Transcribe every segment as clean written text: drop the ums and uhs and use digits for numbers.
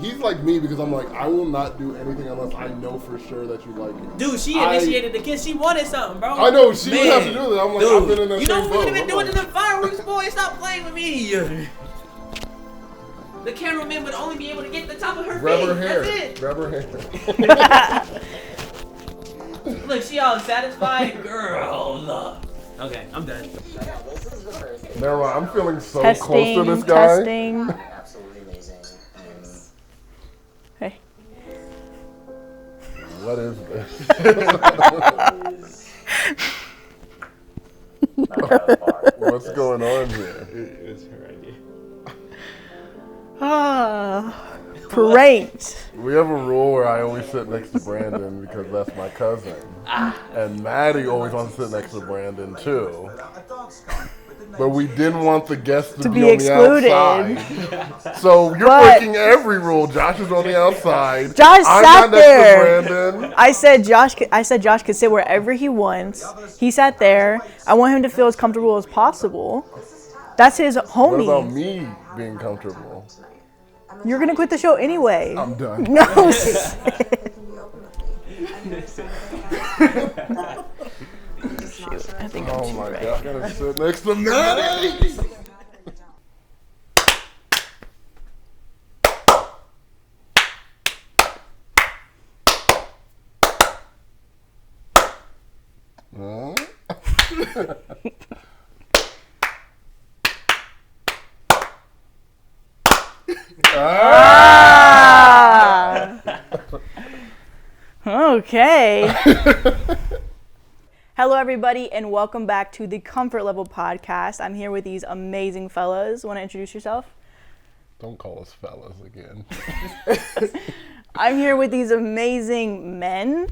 he's like me because I'm like, I will not do anything unless I know for sure that you like me. Dude, she initiated the kiss. She wanted something, bro. I know, she would have to do that. I'm like, dude, I've been in that you know same what we boat. would have been doing to the fireworks, boy? Stop playing with me. The cameraman would only be able to get the top of her Grab her face. hair. That's it. Grab her hair. Look, she all satisfied. Girl. Okay, I'm done. Never mind. I'm feeling so close to this guy. Testing. Absolutely amazing. Hey. What is this? What's going on here? It's her idea. Pranked. We have a rule where I always sit next to Brandon because that's my cousin. And Maddie always wants to sit next to Brandon too. But we didn't want the guests to be on excluded. the outside. So you're breaking every rule. Josh is on the outside. Josh I'm sat not next there. to Brandon. I said Josh could sit wherever he wants. He sat there. I want him to feel as comfortable as possible. That's his homie. What about me being comfortable? You're gonna quit the show anyway. I'm done. No. Shoot, I think I'm Oh too my right. God, I gotta sit next to Maddie. Okay. Hello, everybody, and welcome back to the Comfort Level Podcast. I'm here with these amazing fellas. Want to introduce yourself? Don't call us fellas again. I'm here with these amazing men.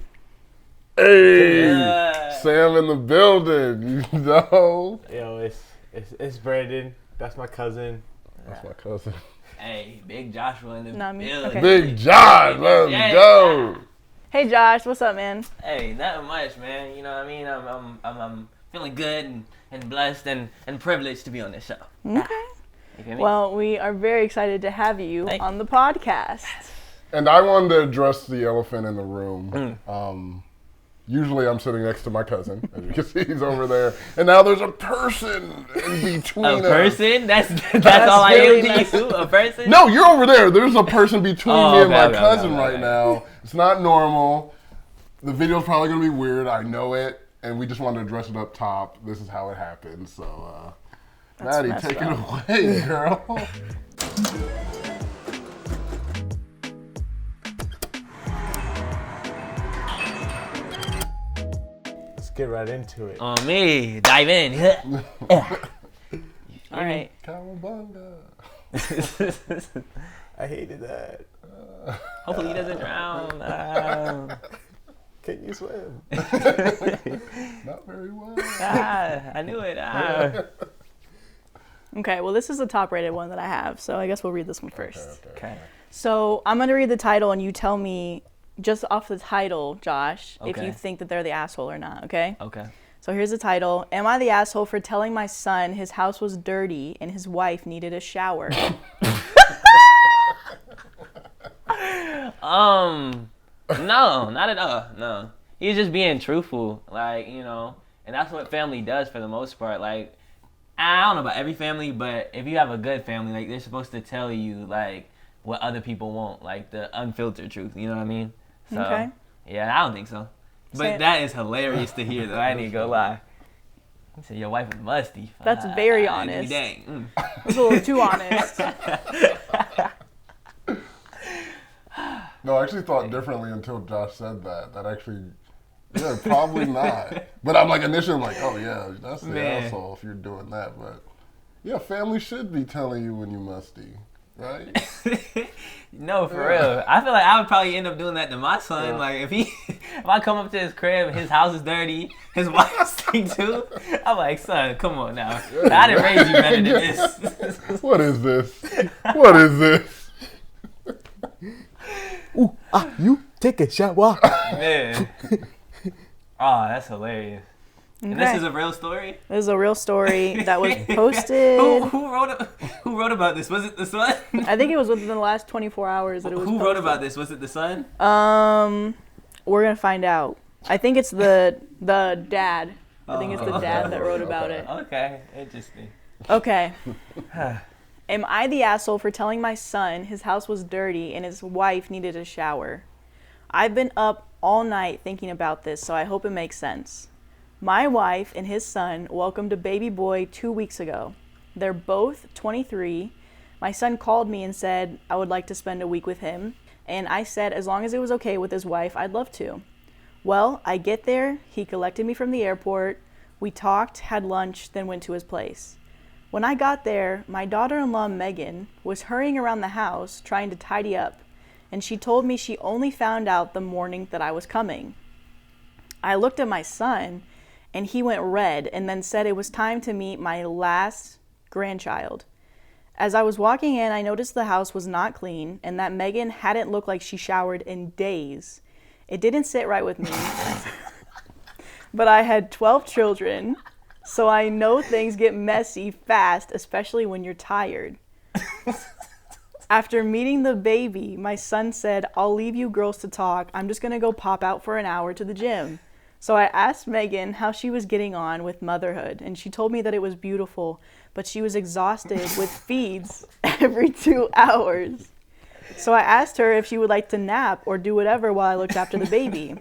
Hey, Sam in the building. You know. Yo, it's Brandon. That's my cousin. That's my cousin. Hey, Big Joshua in the Not me. building. Okay. Big Josh, let's go. Hey, Josh, what's up, man? Hey, nothing much, man. You know what I mean? I'm feeling good and blessed and privileged to be on this show. Okay. You feel me? Well, we are very excited to have you on the podcast. And I wanted to address the elephant in the room. Usually I'm sitting next to my cousin, as you can see, he's over there. And now there's a person in between us. A person? That's all I really am to nice. you? A person? No, you're over there. There's a person between me and my okay, cousin okay. right now. It's not normal. The video's probably going to be weird. I know it. And we just wanted to address it up top. This is how it happened. So, Maddie, messed take up. it away, girl. Let's get right into it. On me. Dive in. All right. Cowabunga. I hated that. Hopefully he doesn't drown. Can you swim? Not very well. I knew it. Okay, well, this is the top-rated one that I have, so I guess we'll read this one first. Okay. So I'm going to read the title, and you tell me, just off the title, Josh, if Okay. you think that they're the asshole or not, okay? Okay. So here's the title. Am I the asshole for telling my son his house was dirty and his wife needed a shower? No, not at all. No. He's just being truthful. Like, you know, and that's what family does for the most part. Like, I don't know about every family, but if you have a good family, like, they're supposed to tell you, like, what other people want, like the unfiltered truth. You know what I mean? So, Okay. Yeah, I don't think so. But Say it. that is hilarious to hear, though. I ain't even gonna lie. You said your wife was musty. That's very Ah, honest. Dang. It's a little too honest. No, I actually thought differently until Josh said that. That actually, yeah, probably not. But I'm like, initially, I'm like, oh yeah, that's the Man. asshole if you're doing that. But yeah, family should be telling you when you musty, right? No, for real. I feel like I would probably end up doing that to my son. Yeah. Like if I come up to his crib, his house is dirty, his wife stinks too. I'm like, son, come on now. I didn't raise you better than this. What is this? What is this? You take a shower. Man. Oh, that's hilarious. And this is a real story? This is a real story that was posted. Who wrote about this? Was it the Sun? I think it was within the last 24 hours that it was Who posted. wrote about this? Was it the Sun? We're going to find out. I think it's the dad. I think it's the dad that wrote about it. Okay, interesting. Okay. Am I the asshole for telling my son his house was dirty and his wife needed a shower? I've been up all night thinking about this, so I hope it makes sense. My wife and his son welcomed a baby boy 2 weeks ago. They're both 23. My son called me and said I would like to spend a week with him, and I said as long as it was okay with his wife, I'd love to. Well, I get there, he collected me from the airport, we talked, had lunch, then went to his place. When I got there, my daughter-in-law Megan was hurrying around the house trying to tidy up, and she told me she only found out the morning that I was coming. I looked at my son, and he went red and then said it was time to meet my last grandchild. As I was walking in, I noticed the house was not clean and that Megan hadn't looked like she showered in days. It didn't sit right with me. But I had 12 children, so I know things get messy fast, especially when you're tired. After meeting the baby, my son said, I'll leave you girls to talk. I'm just going to go pop out for an hour to the gym. So I asked Megan how she was getting on with motherhood, and she told me that it was beautiful, but she was exhausted with feeds every 2 hours. So I asked her if she would like to nap or do whatever while I looked after the baby.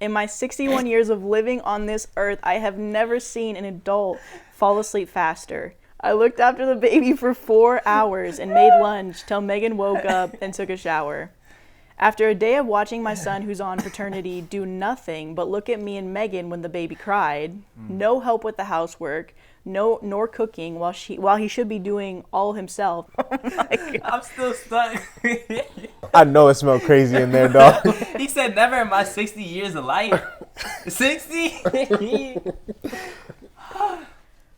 In my 61 years of living on this earth, I have never seen an adult fall asleep faster. I looked after the baby for 4 hours and made lunch till Megan woke up and took a shower. After a day of watching my son, who's on paternity, do nothing but look at me and Megan when the baby cried, no help with the housework, nor cooking while he should be doing all himself. Oh my God. I'm still stuck. I know it smelled crazy in there, dog. He said never in my 60 years of life. 60?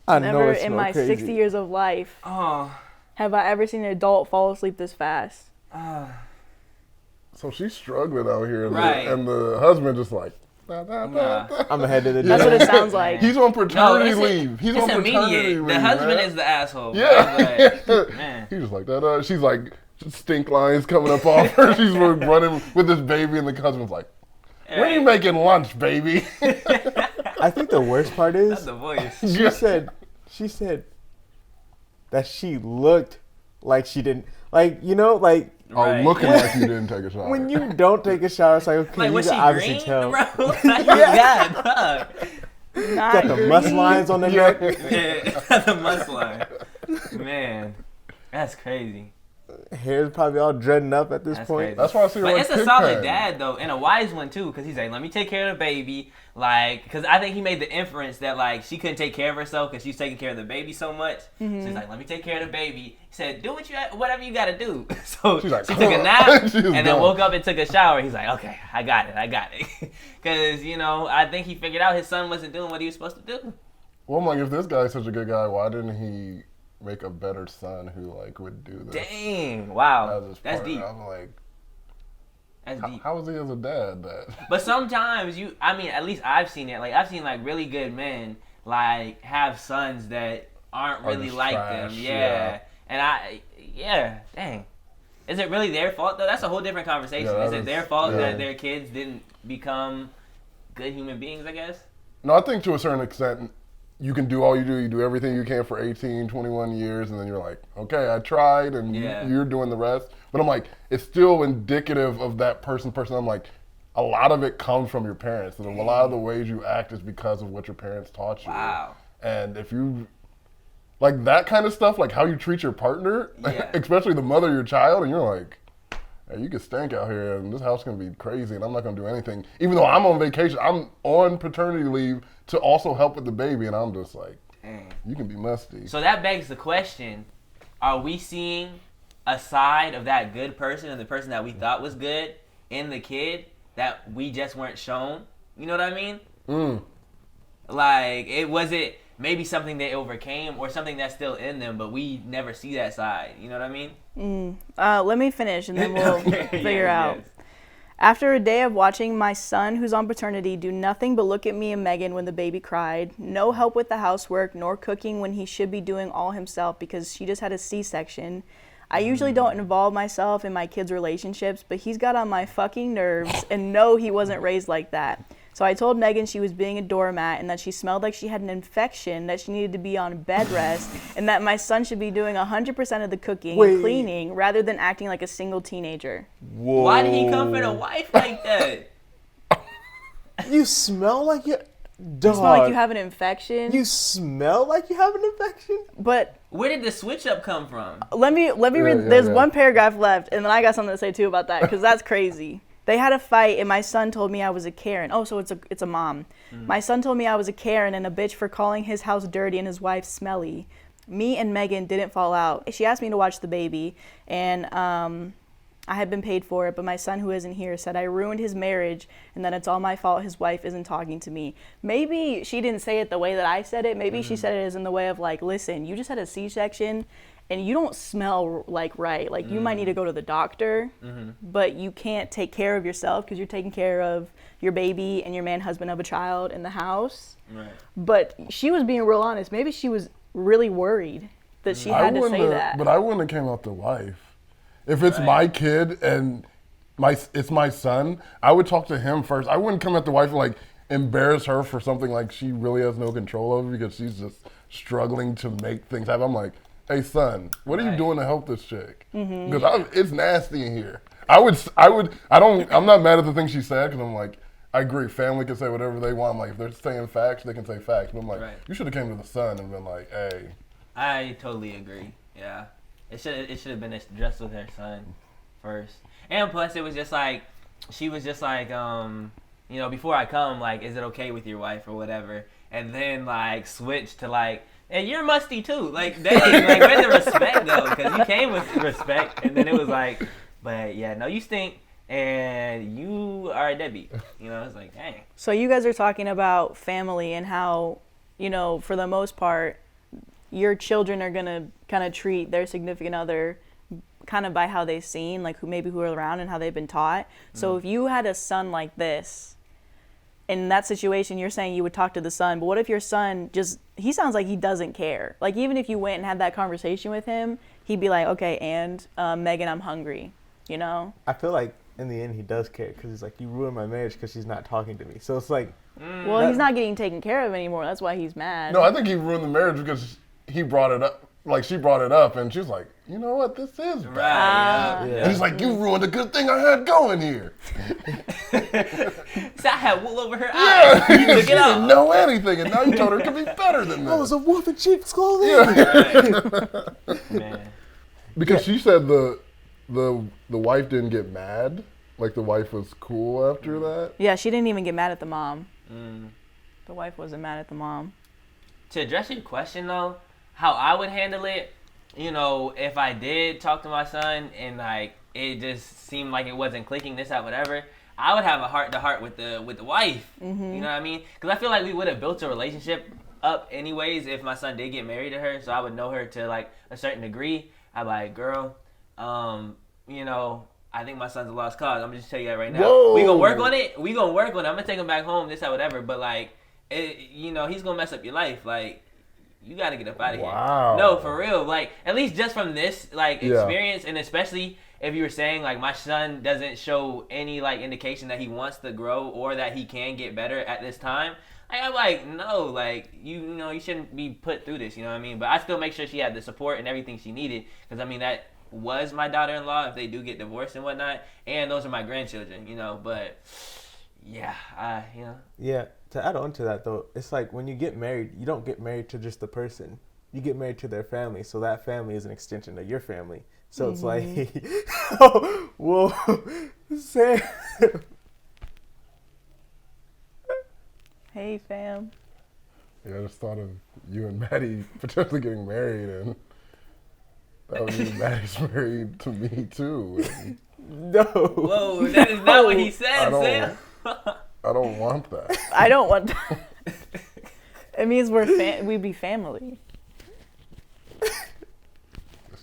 I know Never it in smelled my crazy. 60 years of life Oh. have I ever seen an adult fall asleep this fast. So she's struggling out here, and, Right. and the husband just like, da, da, da, Nah. da. I'm ahead of the That's what day. it sounds like. He's on paternity it's leave. He's it's on paternity immediate. leave. The husband man. is the asshole. Yeah. Like, man. He's just like that. She's like stink lines coming up off her. She's running with this baby, and the husband's like, "When are you making lunch, baby?" I think the worst part is That's the voice. she said that she looked like she didn't, like, you know, like Right. Looking like you didn't take a shower. when you don't take a shower, it's like, okay, Like, you was can she obviously green, tell. bro? Like, yeah. God, Got the must lines on the neck. yeah. The must line. Man, that's crazy. Hair's probably all dreading up at this That's point. crazy. That's why I see her But on it's a Tic solid Tac. dad though, and a wise one too, because he's like, let me take care of the baby, like, because I think he made the inference that like she couldn't take care of herself because she's taking care of the baby so much. So he's like, let me take care of the baby. He said, do whatever you gotta do. So She's like, she took a nap She was and then done. woke up and took a shower. He's like, okay, I got it, because you know I think he figured out his son wasn't doing what he was supposed to do. Well, I'm like, if this guy's such a good guy, why didn't he make a better son who like would do this? Dang, wow, as his that's partner? deep. I'm like, That's deep. how is he as a dad? That But sometimes at least I've seen it. Like I've seen like really good men like have sons that aren't Are really just like trash, them. yeah. And dang. Is it really their fault though? That's a whole different conversation. Yeah, Is that it is- their fault yeah. that their kids didn't become good human beings, I guess? No, I think to a certain extent, you can do all you do. You do everything you can for 18, 21 years, and then you're like, okay, I tried, and Yeah. you're doing the rest. But I'm like, it's still indicative of that person. I'm like, a lot of it comes from your parents. And a lot of the ways you act is because of what your parents taught you. Wow. And if you, like that kind of stuff, like how you treat your partner, Yeah. especially the mother of your child, and you're like, hey, you can stank out here, and this house is going to be crazy, and I'm not going to do anything. Even though I'm on vacation, I'm on paternity leave to also help with the baby, and I'm just like, Dang. you can be musty. So that begs the question, are we seeing a side of that good person and the person that we thought was good in the kid that we just weren't shown? You know what I mean? Like, was it maybe something they overcame or something that's still in them, but we never see that side? You know what I mean? Let me finish and then we'll Okay, figure yes, out. yes. After a day of watching my son, who's on paternity, do nothing but look at me and Megan when the baby cried, no help with the housework nor cooking when he should be doing all himself because she just had a C-section. I usually don't involve myself in my kids' relationships, but he's got on my fucking nerves, and no, he wasn't raised like that. So I told Megan she was being a doormat and that she smelled like she had an infection, that she needed to be on bed rest, and that my son should be doing 100% of the cooking and cleaning rather than acting like a single teenager. Whoa. Why did he come for the wife like that? You smell like you... You smell like you have an infection. You smell like you have an infection? But where did the switch up come from? let me read. There's one paragraph left, and then I got something to say too about that because that's crazy. They had a fight, and my son told me I was a Karen. Oh, so it's a mom. My son told me I was a Karen and a bitch for calling his house dirty and his wife smelly. Me and Megan didn't fall out. She asked me to watch the baby, and I had been paid for it, but my son, who isn't here, said I ruined his marriage and that it's all my fault his wife isn't talking to me. Maybe she didn't say it the way that I said it. Maybe she said it as in the way of like, listen, you just had a C-section and you don't smell like right. Like you might need to go to the doctor, but you can't take care of yourself because you're taking care of your baby and your man husband of a child in the house. Right. But she was being real honest. Maybe she was really worried that she had to say that. But I wouldn't have came out the wife. If it's my kid and it's my son, I would talk to him first. I wouldn't come at the wife and like embarrass her for something like she really has no control over because she's just struggling to make things happen. I'm like, hey son, what are you doing to help this chick? Because it's nasty in here. I'm not mad at the things she said because I'm like, I agree. Family can say whatever they want. I'm like, if they're saying facts, they can say facts. But I'm like, you should have came to the son and been like, hey. I totally agree. Yeah. It should have been addressed with her son first. And plus, it was just like, she was just like, before I come, like, is it okay with your wife or whatever? And then, like, switch to, like, hey, you're musty, too. Like, dang, like, where's the respect, though? Because you came with respect. And then it was like, but, yeah, no, you stink. And you are a deadbeat. It's like, dang. So you guys are talking about family and how, for the most part, your children are going to kind of treat their significant other kind of by how they've seen, like who are around and how they've been taught. So if you had a son like this, in that situation, you're saying you would talk to the son, but what if your son he sounds like he doesn't care. Like even if you went and had that conversation with him, he'd be like, okay, and Megan, I'm hungry, I feel like in the end he does care because he's like, you ruined my marriage because she's not talking to me. So it's like... Well, he's not getting taken care of anymore. That's why he's mad. No, I think he ruined the marriage because he brought it up. Like, she brought it up, and she was like, you know what, this is bad. Yeah. And he's like, you ruined a good thing I had going here. So I had wool over her eyes. You took it out. Didn't know anything, and now you told her it could be better than this. I was a wolf in sheep's clothing. Yeah. Man. Because she said the wife didn't get mad. Like, the wife was cool after that. Yeah, she didn't even get mad at the mom. The wife wasn't mad at the mom. To address your question, though, how I would handle it, if I did talk to my son and like it just seemed like it wasn't clicking, this, that, whatever, I would have a heart-to-heart with the wife. You know what I mean? Because I feel like we would have built a relationship up anyways if my son did get married to her, so I would know her to like a certain degree. I'd be like, girl, I think my son's a lost cause. I'm just telling you that right now. Whoa. We gonna work on it. I'm gonna take him back home, this, that, whatever. But like, he's gonna mess up your life. Like, you gotta get up out of here. No, for real. Like, at least just from this like experience, and especially if you were saying like my son doesn't show any like indication that he wants to grow or that he can get better at this time. I'm like, no, like you shouldn't be put through this. You know what I mean? But I still make sure she had the support and everything she needed, because I mean that was my daughter-in-law if they do get divorced and whatnot, and those are my grandchildren. But yeah, Yeah. To add on to that, though, it's like when you get married, you don't get married to just the person. You get married to their family, so that family is an extension of your family. So it's like, whoa, Sam. Hey, fam. Yeah, I just thought of you and Maddie potentially getting married, and that would mean Maddie's married to me, too. No. Whoa, that is not what he said, Sam. I don't want that. I don't want that. It means we'd be family. This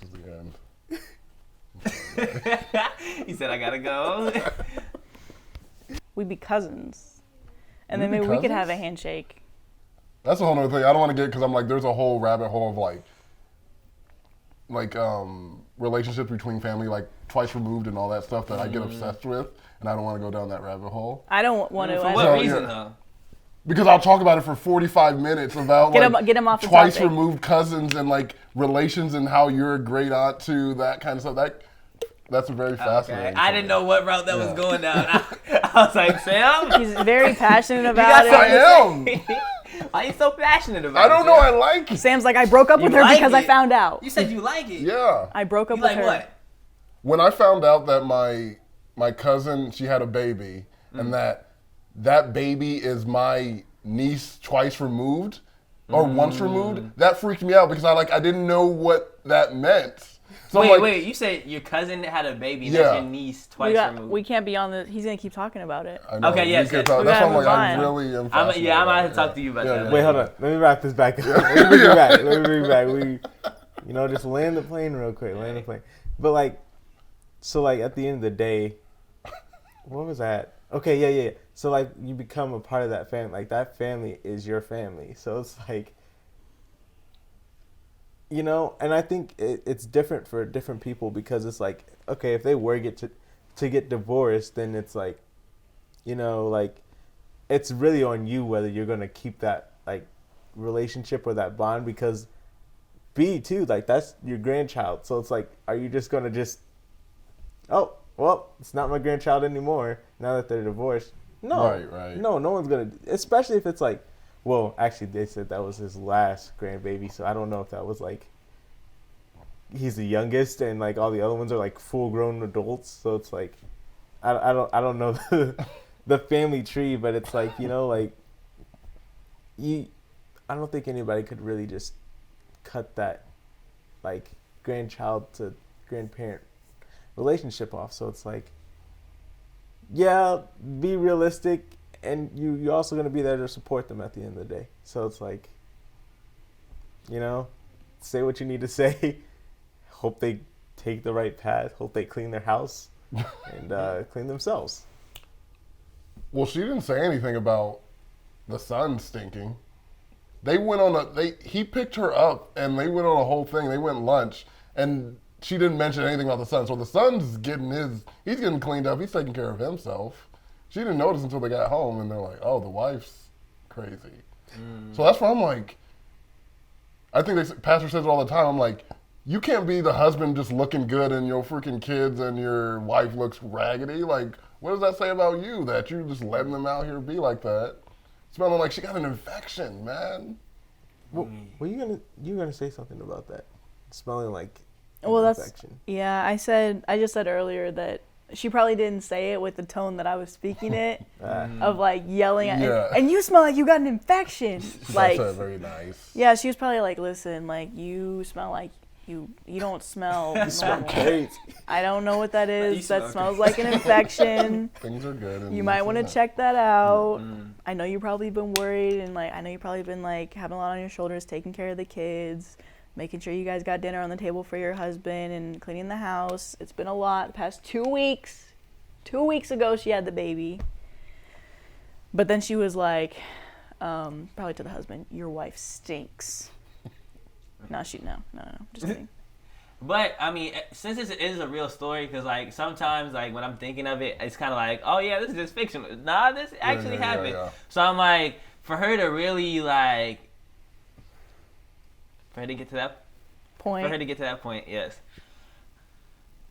is the end. He said, I gotta go. we'd be cousins, and We'd then be maybe we could have a cousins? handshake. That's a whole other thing. I don't want to get because I'm like, there's a whole rabbit hole of relationships between family, like twice removed and all that stuff that I get obsessed with, and I don't want to go down that rabbit hole. I don't want to. For I what don't- reason though? Because I'll talk about it for 45 minutes about Get like 'em off the twice topic. removed cousins and like relations and how you're a great aunt to that kind of stuff. That's very fascinating. I to didn't me. know what route that was Yeah. going down. I was like, Sam, He's very passionate you about got it. something I to say? Why are you so passionate about it? I don't know. Sam? I like it. Sam's like, I broke up with You her like because I it. found out. You said you like it. Yeah. I broke up You with like her. what? When I found out that my cousin, she had a baby, and that baby is my niece twice removed or once removed, that freaked me out because I didn't know what that meant. So I'm like, Wait, you said your cousin had a baby, Yeah. that's your niece twice removed. We can't be on the. He's gonna keep talking about it. I know, Okay, we yes, could yes. talk- We That's why gotta I'm like, I move on. really am I'm fascinated gonna about have to it. talk to you about Yeah, that. yeah. Wait, hold on. Let me wrap this back up. Let me bring it back. Just land the plane real quick. Land the plane. But at the end of the day, what was that? Okay, yeah. So you become a part of that family. Like that family is your family. So it's like, and I think it's different for different people because it's like, okay, if they were to get divorced, then it's like, it's really on you whether you're gonna keep that relationship or that bond because too, that's your grandchild. So it's like, are you just gonna oh, well, it's not my grandchild anymore now that they're divorced? No. Right. No one's gonna, especially if it's well, actually they said that was his last grandbaby, so I don't know if that was he's the youngest and all the other ones are full grown adults. So it's I don't know the family tree, but it's I don't think anybody could really just cut that grandchild to grandparent relationship off. So it's yeah, be realistic, and you're also going to be there to support them at the end of the day. So it's say what you need to say. Hope they take the right path. Hope they clean their house and clean themselves. Well, she didn't say anything about the son stinking. They went on he picked her up and they went on a whole thing. They went lunch and she didn't mention anything about the son. So the son's he's getting cleaned up. He's taking care of himself. She didn't notice until they got home and they're like, oh, the wife's crazy. So that's why I'm like, I think Pastor says it all the time. I'm like, you can't be the husband just looking good and your freaking kids and your wife looks raggedy. Like, what does that say about you that you're just letting them out here be like that? Smelling like she got an infection, man. Well, you gonna say something about that? Smelling like an Well, infection. yeah. I just said earlier that she probably didn't say it with the tone that I was speaking it, of yelling at, Yeah. and you smell like you got an infection. That's very nice. Yeah, she was probably like, listen, you smell like you don't smell normal. Great. I don't know what that You is. smell That smells like an infection. Things are good. and You might this want to and that. check that out. I know you've probably been worried, and I know you've probably been having a lot on your shoulders, taking care of the kids, making sure you guys got dinner on the table for your husband, and cleaning the house. It's been a lot the past 2 weeks. 2 weeks ago, she had the baby. But then she was like, probably to the husband, your wife stinks. No, just kidding. But I mean, since this is a real story, because sometimes when I'm thinking of it, it's kind of oh yeah, this is just fiction. Nah, this actually happened. Yeah. So I'm for her to really for her to get to that Point. For her to get to that point, yes.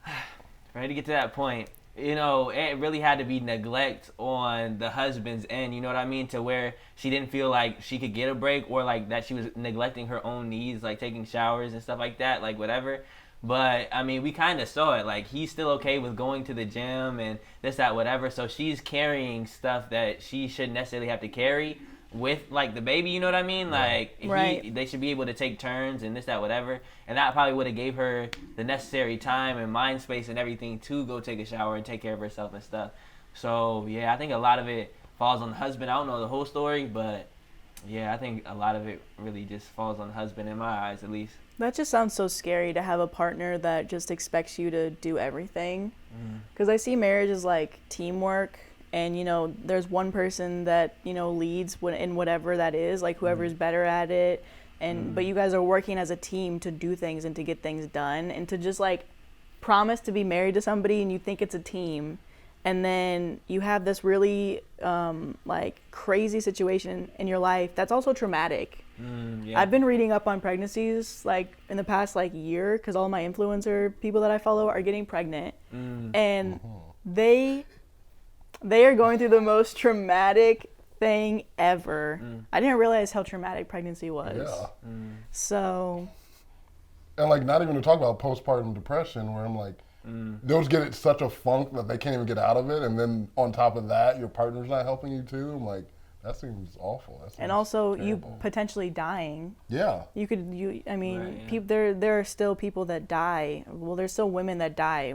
For her to get to that point, it really had to be neglect on the husband's end, you know what I mean? To where she didn't feel like she could get a break or that she was neglecting her own needs, taking showers and stuff like that, whatever. But, I mean, we kind of saw it. He's still okay with going to the gym and this, that, whatever. So she's carrying stuff that she shouldn't necessarily have to carry with the baby, you know what I mean? Right. They should be able to take turns and this, that, whatever. And that probably would have gave her the necessary time and mind space and everything to go take a shower and take care of herself and stuff. So yeah, I think a lot of it falls on the husband. I don't know the whole story, but yeah, I think a lot of it really just falls on the husband in my eyes, at least. That just sounds so scary to have a partner that just expects you to do everything. Because I see marriage as teamwork, and there's one person that leads in whatever that is, like whoever's better at it, and but you guys are working as a team to do things and to get things done, and to just like promise to be married to somebody and you think it's a team, and then you have this really like crazy situation in your life that's also traumatic. Yeah. I've been reading up on pregnancies like in the past like year, because all my influencer people that I follow are getting pregnant, and they are going through the most traumatic thing ever. I didn't realize how traumatic pregnancy was. Yeah. So. And like, not even to talk about postpartum depression, where I'm like, those get in such a funk that they can't even get out of it, and then on top of that, your partner's not helping you too. I'm like, that seems awful. That seems and also terrible. you potentially dying. Yeah. I mean, Right, yeah. there are still people that die. Well, there's still women that die,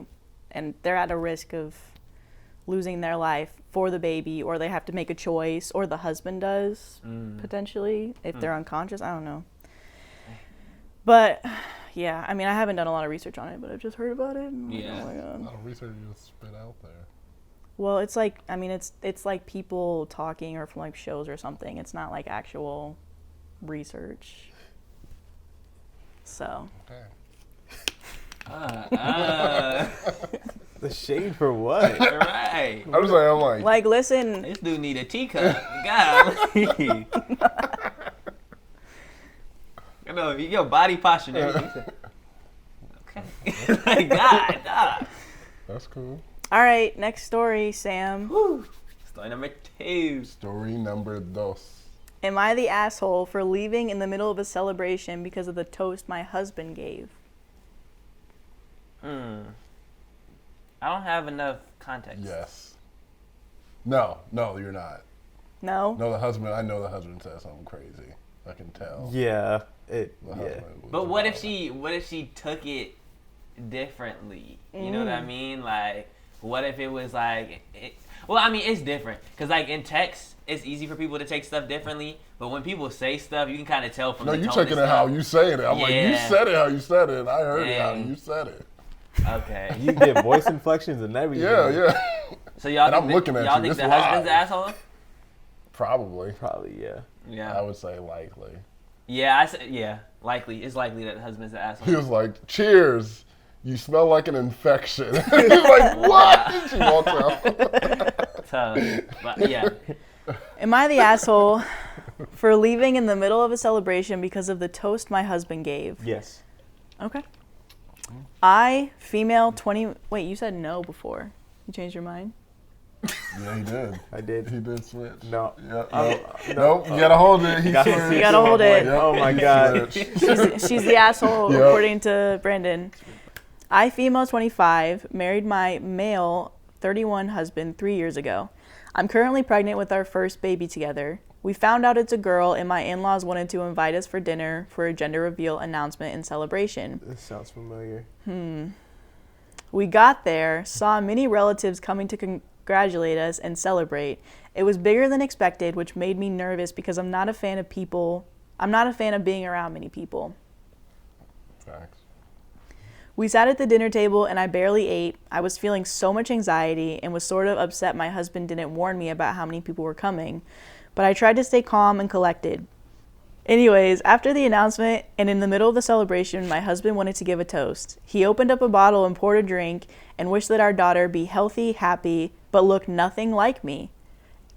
and they're at a risk of losing their life for the baby, or they have to make a choice, or the husband does potentially if they're unconscious. I don't know. But yeah, I mean, I haven't done a lot of research on it, but I've just heard about it. And Yeah. oh my A God. lot of research you just spit out there. Well, it's like, I mean, it's like people talking or from like shows or something. It's not like actual research. So. Okay. The shade for what? Right. I'm just like, I'm like, Like, listen, This dude need a teacup. God. I know, your body posture and everything. Okay. Like, God, dog. that's cool. all right, next story, Sam. Whew. Story number 2. Story number dos. Am I the asshole for leaving in the middle of a celebration because of the toast my husband gave? I don't have enough context. Yes. No, you're not. No? No, I know the husband said something crazy. I can tell. Yeah. The husband was But what if wild. she took it differently? You know what I mean? Like, what if it was like, well, I mean, it's different. Because, like, in text, it's easy for people to take stuff differently. But when people say stuff, you can kind of tell from No, the you tone taking and it how stuff. you saying it. I'm like, you Yeah. said it how you said it. I heard it how Dang. you said it. Okay. You get voice inflections and everything. Yeah. So y'all And think I'm looking at y'all you. think This the husband's the live. asshole? Probably. Probably, yeah. Yeah. I would say likely. Yeah, yeah. Likely. It's likely that the husband's the asshole. He was like, cheers. You smell like an infection. He's like, what? She walks out. So, but yeah. Am I the asshole for leaving in the middle of a celebration because of the toast my husband gave? Yes. Okay. I, female, 20... Wait, you said no before. You changed your mind? Yeah, he did. I did. He did switch. No. Yeah, no, you gotta hold it. He Got it. switched. You gotta hold it. Yep, Oh my he God. switched. She's the asshole, Yep. according to Brandon. I, female, 25, married my male, 31 husband 3 years ago. I'm currently pregnant with our first baby together. We found out it's a girl, and my in-laws wanted to invite us for dinner for a gender reveal announcement and celebration. This sounds familiar. We got there, saw many relatives coming to congratulate us and celebrate. It was bigger than expected, which made me nervous because I'm not a fan of being around many people. Facts. We sat at the dinner table and I barely ate. I was feeling so much anxiety and was sort of upset my husband didn't warn me about how many people were coming. But I tried to stay calm and collected. Anyways, after the announcement and in the middle of the celebration, my husband wanted to give a toast. He opened up a bottle and poured a drink and wished that our daughter be healthy, happy, but look nothing like me.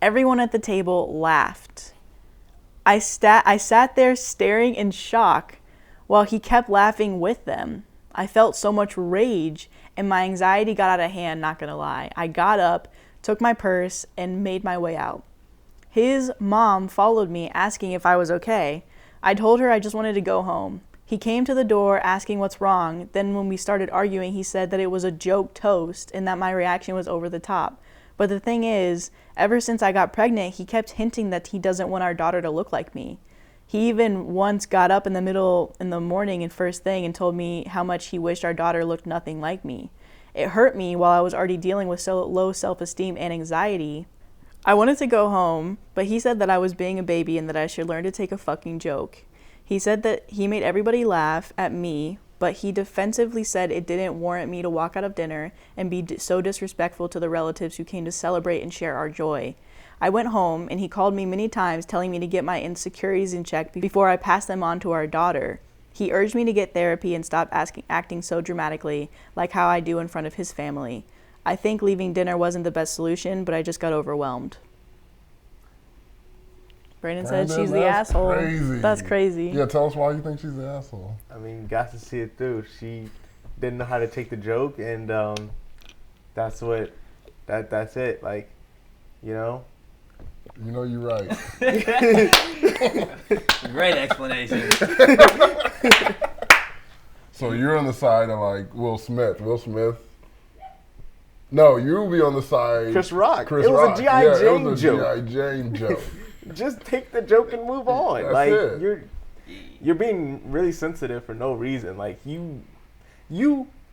Everyone at the table laughed. I sat there staring in shock while he kept laughing with them. I felt so much rage and my anxiety got out of hand, not gonna lie. I got up, took my purse, and made my way out. His mom followed me, asking if I was okay. I told her I just wanted to go home. He came to the door asking what's wrong. Then when we started arguing, he said that it was a joke toast and that my reaction was over the top. But the thing is, ever since I got pregnant, he kept hinting that he doesn't want our daughter to look like me. He even once got up in the morning and first thing and told me how much he wished our daughter looked nothing like me. It hurt me while I was already dealing with so low self-esteem and anxiety. I wanted to go home, but he said that I was being a baby and that I should learn to take a fucking joke. He said that he made everybody laugh at me but he defensively said it didn't warrant me to walk out of dinner and be so disrespectful to the relatives who came to celebrate and share our joy. I went home, and he called me many times telling me to get my insecurities in check before I passed them on to our daughter. He urged me to get therapy and stop acting so dramatically, like how I do in front of his family. I think leaving dinner wasn't the best solution, but I just got overwhelmed. Brandon said she's the asshole. Crazy. That's crazy. Yeah, tell us why you think she's the asshole. I mean, got to see it through. She didn't know how to take the joke, and that's it. Like, you know. You know you're right. Great explanation. So you're on the side of like Will Smith. Will Smith. No, you'll be on the side. Chris Rock. Chris it was Rock. a G.I. Jane it was a joke. G.I. Jane joke. Just take the joke and move on. That's like it. you're being really sensitive for no reason. Like you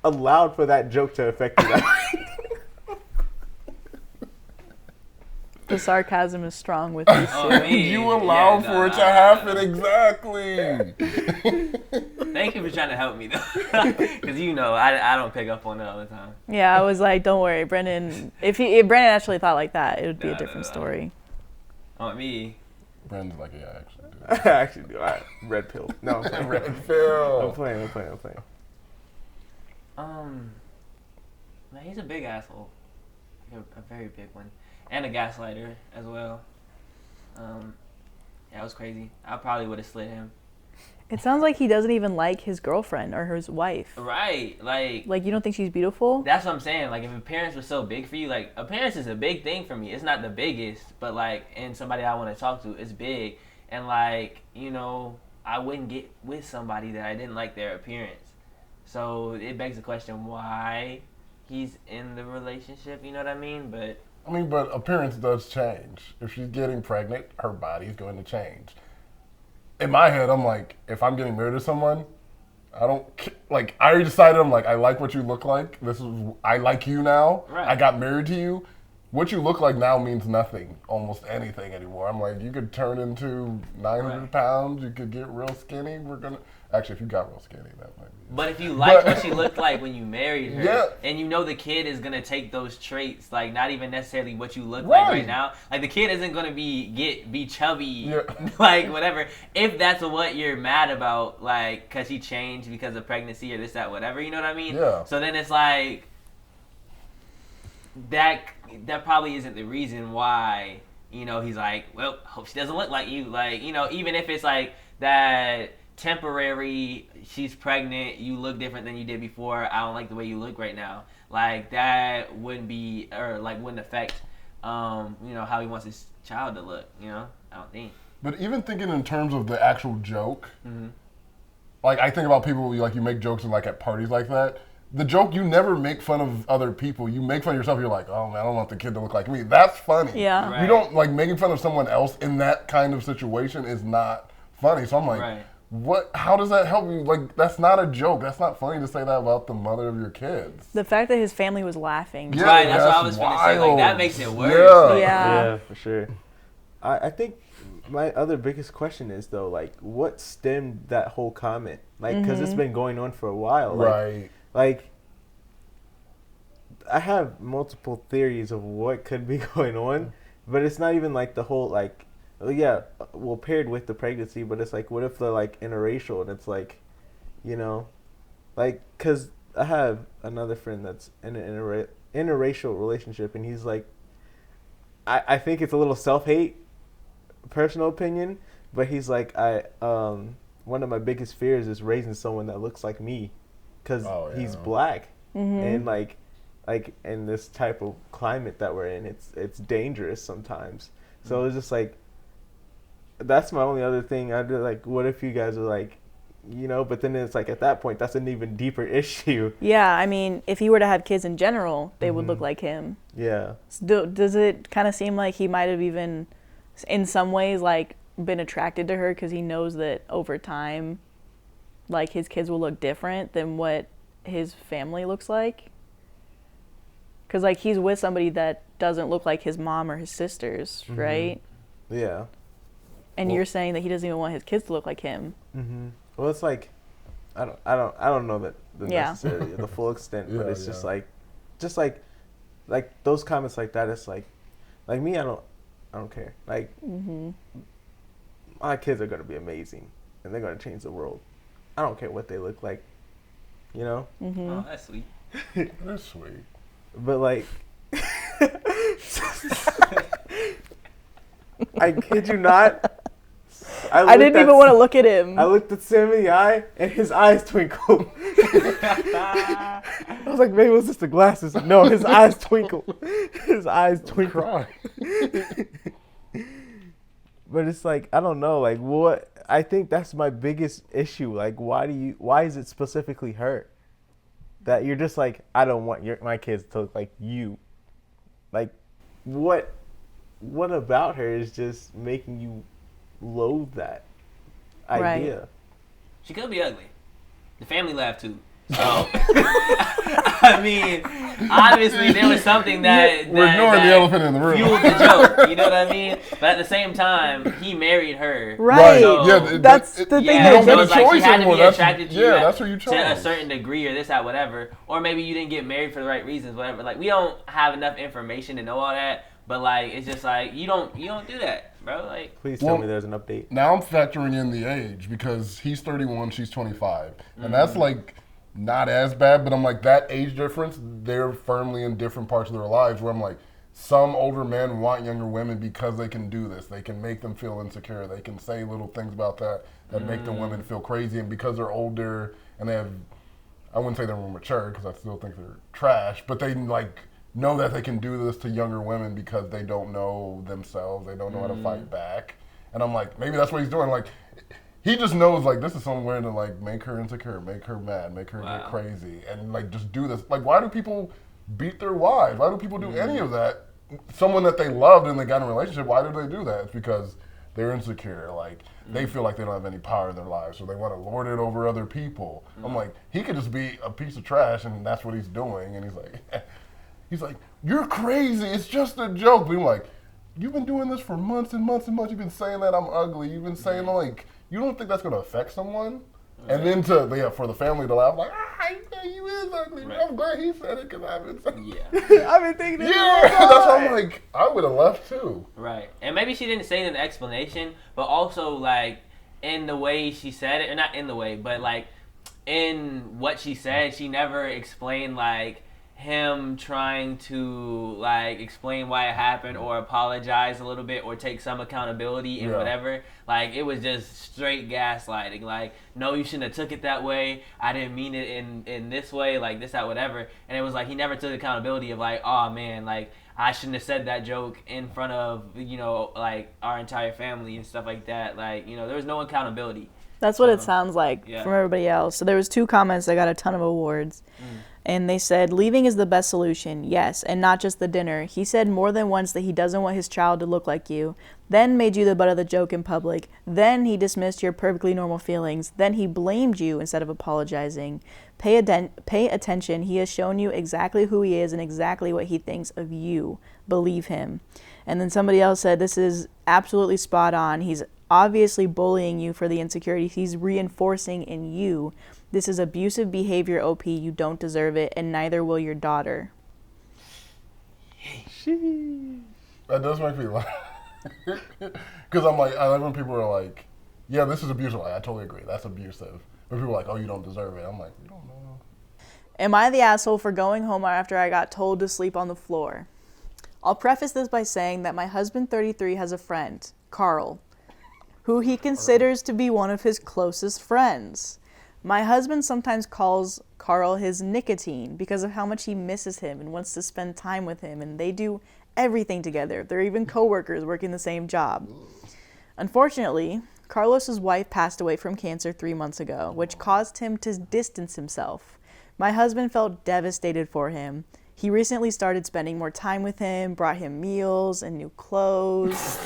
allowed for that joke to affect you. The sarcasm is strong with these two. You allowed for it to happen, exactly. Thank you for trying to help me, though. Because, I don't pick up on it all the time. Yeah, I was like, don't worry, Brendan. If Brandon actually thought like that, it would be a different story. On me. Brandon's like, yeah, I actually do. I actually do. All right, red pill. No, I'm playing. Red pill. I'm playing. Man, he's a big asshole. A very big one. And a gaslighter as well. Yeah, it was crazy. I probably would have slid him. It sounds like he doesn't even like his girlfriend or his wife. Right, Like, you don't think she's beautiful? That's what I'm saying. Like, if appearance was so big for you, like, appearance is a big thing for me. It's not the biggest, but, like, and somebody I want to talk to, it's big. And, like, I wouldn't get with somebody that I didn't like their appearance. So it begs the question why he's in the relationship, you know what I mean? But appearance does change. If she's getting pregnant, her body's going to change. In my head, I'm like, if I'm getting married to someone, I already decided, I'm like, I like what you look like. I like you now. Right. I got married to you. What you look like now means nothing, almost anything anymore. I'm like, you could turn into 900 pounds. You could get real skinny. Actually, if you got real skinny, that might be. But if you like what she looked like when you married her, yeah. and the kid is going to take those traits, like not even necessarily what you look like right now, like the kid isn't going to be chubby, like whatever, if that's what you're mad about, like because he changed because of pregnancy or this, that, whatever, you know what I mean? Yeah. So then it's like, that probably isn't the reason why, he's like, well, hope she doesn't look like you, like, even if it's like that temporary, she's pregnant, you look different than you did before, I don't like the way you look right now, like that wouldn't affect how he wants his child to look, I don't think. But even thinking in terms of the actual joke, like I think about people, like you make jokes like at parties like that, the joke, you never make fun of other people, you make fun of yourself. You're like, oh man, I don't want the kid to look like me. That's funny. Yeah. Right. You don't, like, making fun of someone else in that kind of situation is not funny. So I'm like, how does that help you? Like, that's not a joke. That's not funny to say that about the mother of your kids. The fact that his family was laughing. Yeah, right, that's what I was going to say. Like, that makes it worse. Yeah, for sure. I think my other biggest question is, though, like, what stemmed that whole comment? Like, because it's been going on for a while. Like, right. Like, I have multiple theories of what could be going on, but it's not even like the whole, like, paired with the pregnancy, but it's like, what if they're like interracial, and it's like, like, because I have another friend that's in an interracial relationship, and he's like, I think it's a little self-hate, personal opinion, but he's like, one of my biggest fears is raising someone that looks like me, because he's black, and like in this type of climate that we're in, it's dangerous sometimes. So it's just like, that's my only other thing. I'd be like, what if you guys are like, but then it's like, at that point, that's an even deeper issue. Yeah, I mean, if he were to have kids in general, they would look like him. Yeah. Does it kind of seem like he might have even, in some ways, like, been attracted to her because he knows that over time, like, his kids will look different than what his family looks like? Because, like, he's with somebody that doesn't look like his mom or his sisters, right? Yeah. And you're saying that he doesn't even want his kids to look like him. Well, it's like, I don't know that the Yeah. necessarily the full extent, but Yeah, it's just yeah. like those comments like that. It's like me, I don't care. Like my kids are gonna be amazing, and they're gonna change the world. I don't care what they look like, you know. Oh, that's sweet. That's sweet. But like, I kid you not. I didn't even want to look at him. I looked at Sam in the eye, and his eyes twinkled. I was like, maybe it was just the glasses. No, his eyes twinkled. His eyes twinkled. Cry. But it's like, I don't know, like what, I think that's my biggest issue. Like, why is it specifically her? That you're just like, I don't want my kids to look like you. Like, what about her is just making you loathe that idea? Right. She could be ugly. The family laughed too. So, I mean, obviously there was something that We're ignoring the elephant in the room. fueled the joke. You know what I mean? But at the same time, he married her. Right. So, Yeah, That's the thing Yeah, that don't so get a it's like she choice had to anymore. be attracted to you. Yeah, that's what you to a chose. certain degree, or this, that, whatever. Or maybe you didn't get married for the right reasons, whatever. Like we don't have enough information to know all that. But like, it's just like you don't do that, bro. Like, Please tell me there's an update. Now I'm factoring in the age because he's 31, she's 25. And that's like not as bad, but I'm like, that age difference, they're firmly in different parts of their lives where I'm like, some older men want younger women because they can do this. They can make them feel insecure. They can say little things about that make the women feel crazy. And because they're older and they have, I wouldn't say they're more mature because I still think they're trash, but they like know that they can do this to younger women because they don't know themselves. They don't know how to fight back. And I'm like, maybe that's what he's doing. Like, he just knows, like, this is somewhere to, like, make her insecure, make her mad, make her get crazy, and, like, just do this. Like, why do people beat their wives? Why do people do any of that? Someone that they loved and they got in a relationship, why do they do that? It's because they're insecure. Like, they feel like they don't have any power in their lives, so they want to lord it over other people. I'm like, he could just be a piece of trash, and that's what he's doing. And he's like, you're crazy. It's just a joke. But I'm like, you've been doing this for months and months and months. You've been saying that I'm ugly. You've been saying, like, you don't think that's going to affect someone? And then for the family to laugh, like, you is ugly. Right. I'm glad he said it because I've been saying Yeah. I've been thinking that's why I'm like, I would have left too. right. And maybe she didn't say it in the explanation, but also, like, in the way she said it, or not in the way, but, like, in what she said, she never explained, like, him trying to like explain why it happened or apologize a little bit or take some accountability and whatever. Like it was just straight gaslighting. Like, no, you shouldn't have took it that way. I didn't mean it in this way, like this, that, whatever. And it was like he never took accountability of like, oh man, like I shouldn't have said that joke in front of, you know, like our entire family and stuff like that. Like, you know, there was no accountability. That's what it sounds like from everybody else. So there was 2 comments that got a ton of awards. And they said, leaving is the best solution, yes, and not just the dinner. He said more than once that he doesn't want his child to look like you, then made you the butt of the joke in public, then he dismissed your perfectly normal feelings, then he blamed you instead of apologizing. Pay attention. He has shown you exactly who he is and exactly what he thinks of you. Believe him. And then somebody else said, this is absolutely spot on. He's obviously bullying you for the insecurities he's reinforcing in you. This is abusive behavior, OP. You don't deserve it, and neither will your daughter. That does make me laugh. Because I'm like, I love when people are like, yeah, this is abusive. Like, I totally agree. That's abusive. But people are like, oh, you don't deserve it. I'm like, you don't know. Am I the asshole for going home after I got told to sleep on the floor? I'll preface this by saying that my husband, 33, has a friend, Carl, who he considers to be one of his closest friends. My husband sometimes calls Carl his nicotine because of how much he misses him and wants to spend time with him, and they do everything together. They're even co-workers working the same job. Unfortunately, Carlos's wife passed away from cancer 3 months ago, which caused him to distance himself. My husband felt devastated for him. He recently started spending more time with him, brought him meals and new clothes.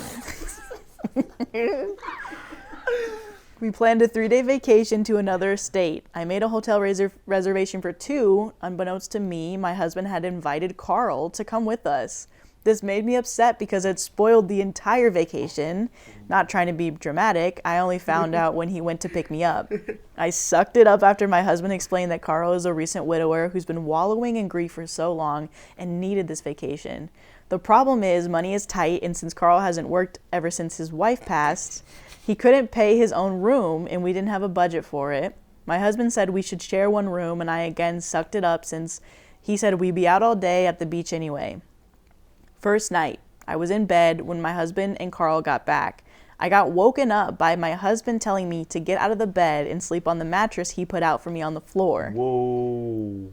We planned a 3-day vacation to another state. I made a hotel reservation for 2. Unbeknownst to me, my husband had invited Carl to come with us. This made me upset because it spoiled the entire vacation. Not trying to be dramatic, I only found out when he went to pick me up. I sucked it up after my husband explained that Carl is a recent widower who's been wallowing in grief for so long and needed this vacation. The problem is money is tight, and since Carl hasn't worked ever since his wife passed, he couldn't pay his own room, and we didn't have a budget for it. My husband said we should share one room, and I again sucked it up since he said we'd be out all day at the beach anyway. First night, I was in bed when my husband and Carl got back. I got woken up by my husband telling me to get out of the bed and sleep on the mattress he put out for me on the floor. Whoa.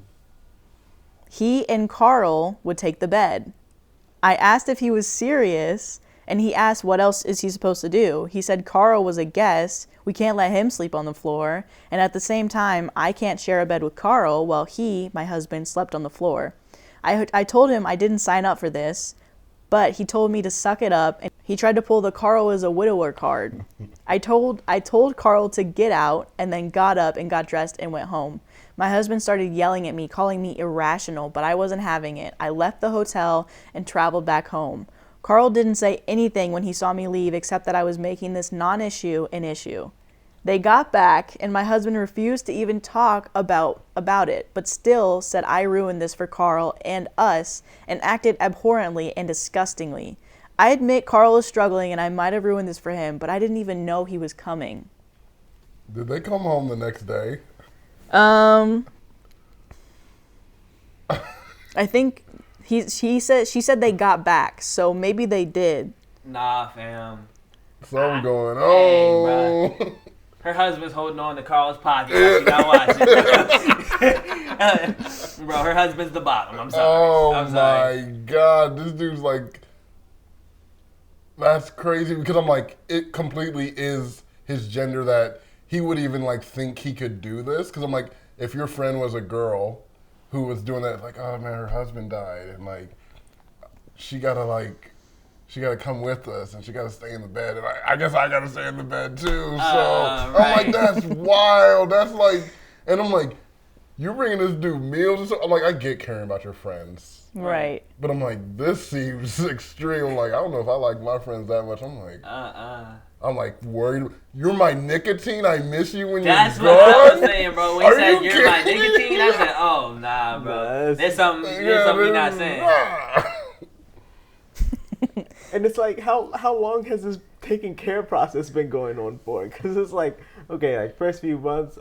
He and Carl would take the bed. I asked if he was serious, and he asked what else is he supposed to do. He said Carl was a guest. We can't let him sleep on the floor. And at the same time, I can't share a bed with Carl while he, my husband, slept on the floor. I told him I didn't sign up for this, but he told me to suck it up, and he tried to pull the Carl is a widower card. I told Carl to get out, and then got up and got dressed and went home. My husband started yelling at me, calling me irrational, but I wasn't having it. I left the hotel and traveled back home. Carl didn't say anything when he saw me leave except that I was making this non-issue an issue. They got back, and my husband refused to even talk about it, but still said I ruined this for Carl and us, and acted abhorrently and disgustingly. I admit Carl is struggling, and I might have ruined this for him, but I didn't even know he was coming. Did they come home the next day? I think she said they got back, so maybe they did. Nah, fam. So I'm going, Hey, bro. Her husband's holding on to Carl's pocket. You gotta watch it. Bro, her husband's the bottom. I'm sorry. Oh I'm sorry. my God, this dude's like, that's crazy because I'm like, it completely is his gender that he would even like think he could do this. Because I'm like, if your friend was a girl who was doing that, like, oh man, her husband died, and like, she gotta come with us, and she gotta stay in the bed, and I guess I gotta stay in the bed too. So Right. I'm like, that's wild. That's like, and I'm like, you're bringing this dude meals and stuff. I'm like, I get caring about your friends. Right. But I'm like, this seems extreme. I'm like, I don't know if I like my friends that much. I'm like, I'm like worried. You're my nicotine. I miss you when That's you're gone. what I was saying, bro. When Are you said you you're my kidding me? nicotine, I said, oh, nah, bro. There's something you're not saying. And it's like, how long has this taking care process been going on for? Because it's like, okay, like first few months,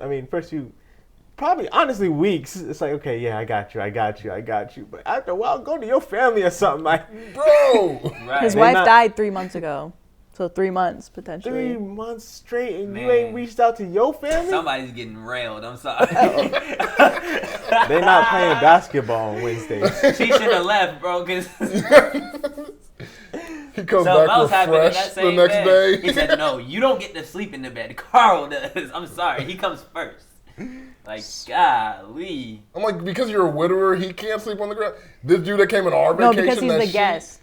probably honestly weeks. It's like, okay, yeah, I got you. But after a while, go to your family or something. Like, Bro. Right. His wife died 3 months ago. So 3 months, potentially. 3 months straight, and Man. you ain't reached out to your family? Somebody's getting railed. I'm sorry. They not playing basketball on Wednesdays. She should have left, bro, because He comes something back else happened in refreshed that the same next bed. day. He said, no, you don't get to sleep in the bed. Carl does. I'm sorry. He comes first. Like, golly. I'm like, because you're a widower, he can't sleep on the ground. This dude that came on our No, vacation. because he's that the she- guest.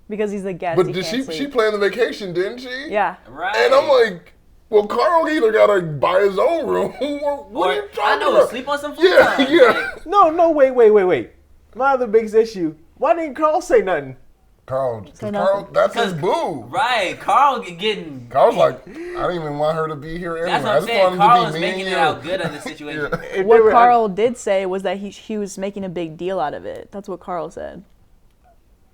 Because he's the guest. But he did can't she sleep. planned the vacation, didn't she? Yeah. Right. And I'm like, well, Carl either gotta buy his own room or what are you I talking know, about? sleep on some Yeah, futon. yeah. Like, No, wait. My other biggest issue. Why didn't Carl say nothing? Carl, Say Carl, nothing. that's his boo. right. Carl getting. Carl's like, I didn't even want her to be here anyway. That's what I I'm just saying. wanted Carl to is be me making and it you. out good on the situation. Yeah. If they What were- Carl did say was that he was making a big deal out of it. That's what Carl said.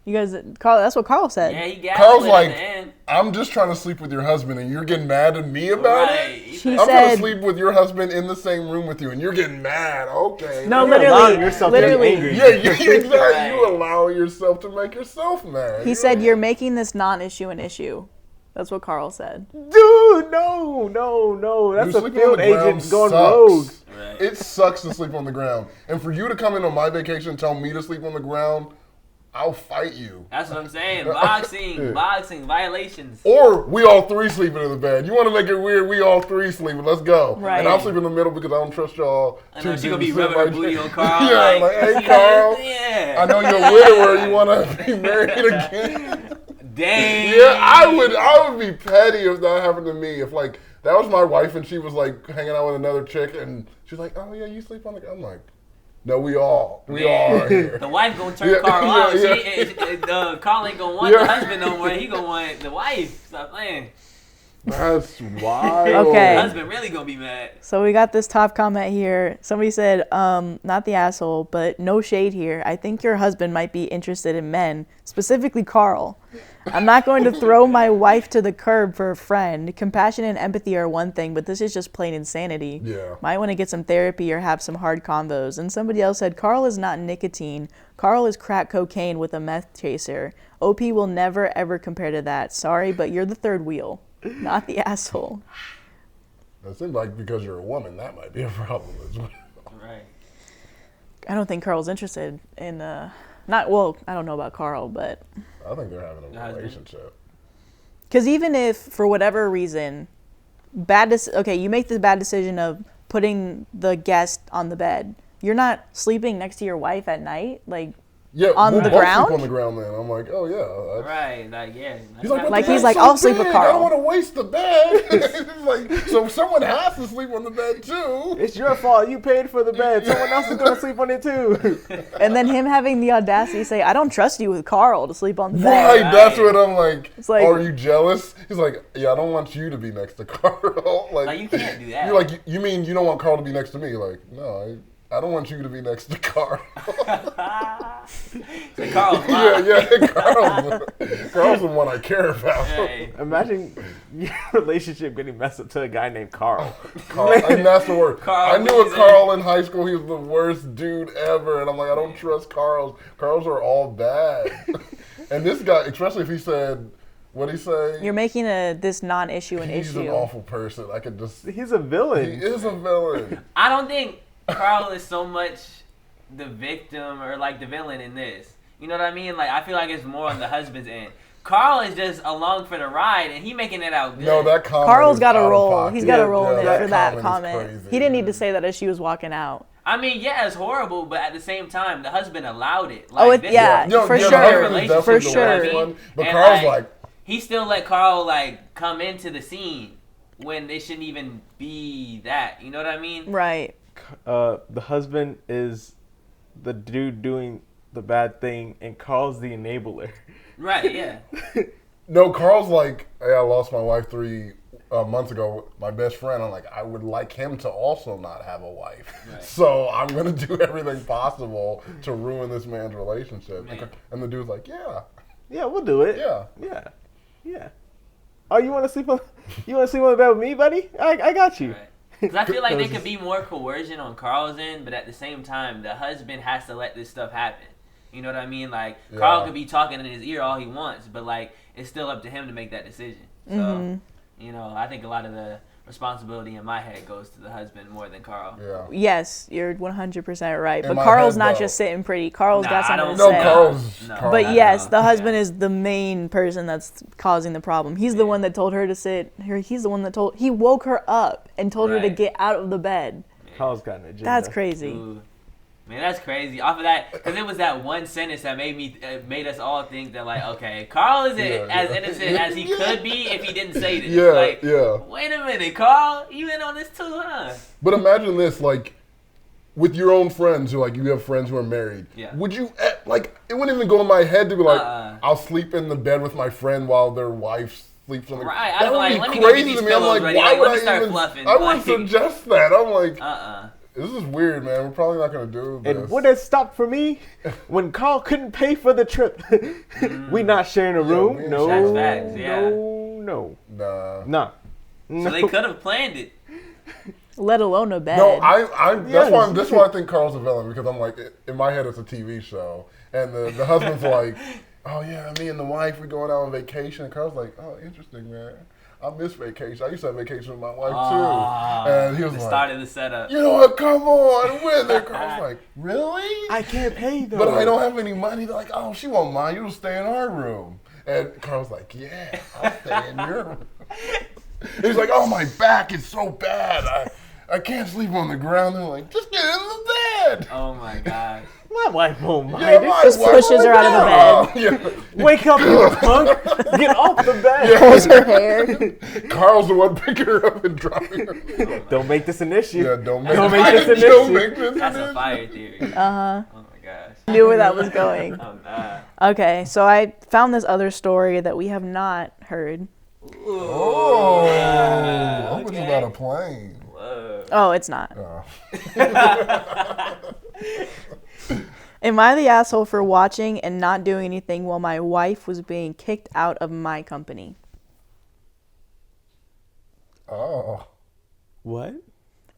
You guys, Carl. That's what Carl said. Yeah, he got Carl's it at like, the end. I'm just trying to sleep with your husband and you're getting mad at me about Right. it? He She said- I'm trying to said- sleep with your husband in the same room with you and you're getting mad. Okay. No, You're allowing literally, yourself to be literally. angry. Yeah, exactly. Right. You allow yourself to make yourself mad. He said you're making this non-issue an issue. That's what Carl said. Dude, no. That's Dude, a sleeping field on the ground agent going sucks. rogue. Right. It sucks to sleep on the ground. And for you to come in on my vacation and tell me to sleep on the ground, I'll fight you. That's what I'm saying. Boxing, violations. Or we all three sleeping in the bed. You want to make it weird? We all three sleeping. Let's go. Right. And I'll sleep in the middle because I don't trust y'all. I know two she gonna be dudes sitting rubbing her right booty there. on Carl. Yeah, like, hey, yeah, Carl. Yeah. I know you're a widower. You want to be married again? Dang. Yeah, I would be petty if that happened to me. If like that was my wife and she was like hanging out with another chick and she's like, oh yeah, you sleep on the. I'm like, No, we all are here. The wife gonna turn Carl out. Carl ain't gonna want the husband no more. He gonna want the wife. Stop playing. That's wild. Okay. The husband really gonna be mad. So we got this top comment here. Somebody said, not the asshole, but no shade here. I think your husband might be interested in men, specifically Carl. I'm not going to throw my wife to the curb for a friend. Compassion and empathy are one thing, but this is just plain insanity. Yeah. Might want to get some therapy or have some hard convos. And somebody else said, Carl is not nicotine. Carl is crack cocaine with a meth chaser. OP will never, ever compare to that. Sorry, but you're the third wheel, not the asshole. It seems like because you're a woman, that might be a problem as well. Right. I don't think Carl's interested in, I don't know about Carl, but... I think they're having a relationship. Because even if, for whatever reason, you make the bad decision of putting the guest on the bed. You're not sleeping next to your wife at night, on the ground. Sleep on the ground, then I'm like, oh yeah. Right, like yeah. He's like, I'll sleep with Carl. I don't want to waste the bed. So someone has to sleep on the bed too. It's your fault. You paid for the bed. Someone else is gonna sleep on it too. And then him having the audacity to say, "I don't trust you with Carl to sleep on the bed." Right, that's what I'm like. It's like, are you jealous? He's like, yeah, I don't want you to be next to Carl. Like you can't do that. You're like, you mean you don't want Carl to be next to me? Like, no, I don't want you to be next to Carl. So Carl's lying. Yeah, Carl's the one I care about. Hey. Imagine your relationship getting messed up to a guy named Carl. And that's the word. Carl I knew a Carl in high school. He was the worst dude ever. And I'm like, I don't trust Carls. Carls are all bad. And this guy, especially if he said, what'd he say? You're making this non-issue an He's issue. an awful person. I could just... He's a villain. He is a villain. I don't think Carl is so much the victim or like the villain in this. You know what I mean? Like I feel like it's more on the husband's end. Carl is just along for the ride and he making it out good. No, that comment Carl's is got a out of role. pocket. He's got a role in it for that is comment. crazy. He didn't need to say that as she was walking out. I mean, yeah, it's horrible, but at the same time, the husband allowed it. For sure. For sure. But Carl's like, he still let Carl come into the scene when they shouldn't even be that. You know what I mean? Right. The husband is the dude doing the bad thing, and Carl's the enabler. Right, yeah. No, Carl's like, hey, I lost my wife 3 months ago. My best friend, I'm like, I would like him to also not have a wife. Right. So I'm going to do everything possible to ruin this man's relationship. Man. And the dude's like, yeah. Yeah, we'll do it. Yeah. Oh, you want to sleep on the bed with me, buddy? I got you. Right. Because I feel like there could be more coercion on Carl's end, but at the same time, the husband has to let this stuff happen. You know what I mean? Like, Carl could be talking in his ear all he wants, but, it's still up to him to make that decision. So, I think a lot of the responsibility in my head goes to the husband more than Carl. Yeah. Yes, you're 100% right. In but Carl's head, not though. just sitting pretty. Carl's got something to No, say. Carl, but yes, the husband is the main person that's causing the problem. He's the one that told her to sit. He's the one that he woke her up and told her to get out of the bed. Carl's got an agenda. That's crazy. Ooh. Man, that's crazy. Off of that, because it was that one sentence that made us all think that, okay, Carl isn't as innocent as he could be if he didn't say this. Wait a minute, Carl, you in on this too, huh? But imagine this, with your own friends who, you have friends who are married. Yeah. Would you, it wouldn't even go in my head to be I'll sleep in the bed with my friend while their wife sleeps on the right. That would let be me go get crazy these to me. I'm like, ready. why would let me start even, fluffing. I wouldn't suggest that. I'm like, this is weird, man. We're probably not going to do this. And would it stop for me when Carl couldn't pay for the trip? We not sharing a room. No. That's facts, yeah. No. Nah. So they could have planned it. Let alone a bed. No, that's why I think Carl's a villain, because I'm like, in my head it's a TV show. And the husband's like, oh yeah, me and the wife, we're going out on vacation. And Carl's like, oh, interesting, man. I miss vacation. I used to have vacation with my wife too. And he was started the setup. You know what? Come on with it. Carl's like, really? I can't pay though. But I don't have any money. They're like, oh, she won't mind. You'll stay in our room. And Carl's like, yeah, I'll stay in your room. He's like, oh, my back is so bad. I can't sleep on the ground. They're like, just get in the bed. Oh my God. My wife won't mind Yeah, it. my Just wife pushes her out of the will. bed. Yeah. Wake up, you punk. Get off the bed. Pulls her hair. Carl's the one picking her up and dropping her. Don't make this an issue. Yeah, don't make this an don't issue. make this an That's a issue. fire theory. Uh-huh. Oh my gosh. Knew where that was going. I'm bad. Okay, so I found this other story that we have not heard. Oh, Yeah, I hope it's okay. about a plane. Whoa. Oh, it's not. Oh. Am I the asshole for watching and not doing anything while my wife was being kicked out of my company? Oh. What?